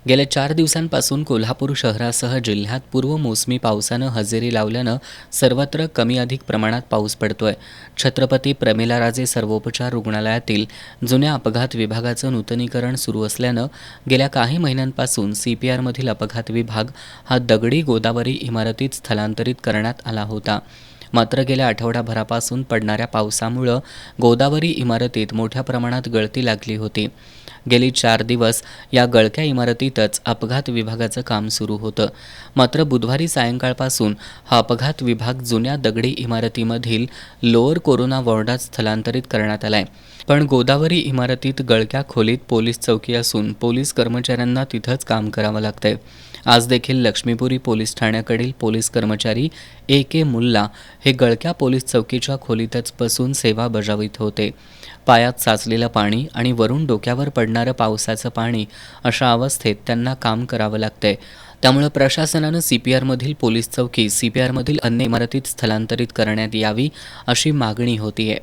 गेल्या 4 दिवसांपासून कोल्हापूर शहरासह जिल्ह्यात पूर्वमोसमी पावसानं हजेरी लावल्यानं सर्वत्र कमी अधिक प्रमाणात पाऊस पडतोय. छत्रपती प्रमिलाराजे सर्वोपचार रुग्णालयातील जुन्या अपघात विभागाचं नूतनीकरण सुरू असल्यानं गेल्या काही महिन्यांपासून CPRमधील अपघात विभाग हा दगडी गोदावरी इमारतीत स्थलांतरित करण्यात आला होता. मात्र गेल्या आठवडाभरापासून पडणाऱ्या पावसामुळं गोदावरी इमारतीत मोठ्या प्रमाणात गळती लागली होती. गेली 4 दिवस या गळक्या इमारतीतच अपघात विभागाचं काम सुरू होतं. मात्र बुधवारी सायंकाळपासून हा अपघात विभाग जुन्या दगडी इमारतीमधील लोअर कोरोना वॉर्डात स्थलांतरित करण्यात आलाय. पण गोदावरी इमारतीत गळक्या खोलीत पोलीस चौकी असून पोलीस कर्मचाऱ्यांना तिथंच काम करावं लागतंय. आज देखील लक्ष्मीपुरी पोलीस ठाण्याकडील पोलीस कर्मचारी AK मुल्ला हे गळक्या पोलीस चौकीच्या खोलीतच बसून सेवा बजावित होते. पायात साचलेलं पाणी आणि वरून डोक्यावर पडणारं पावसाचं पाणी अशा अवस्थेत त्यांना काम करावं लागतंय. त्यामुळे प्रशासनानं CPRमधील पोलीस चौकी CPRमधील अन्य इमारतीत स्थलांतरित करण्यात यावी अशी मागणी होतीये.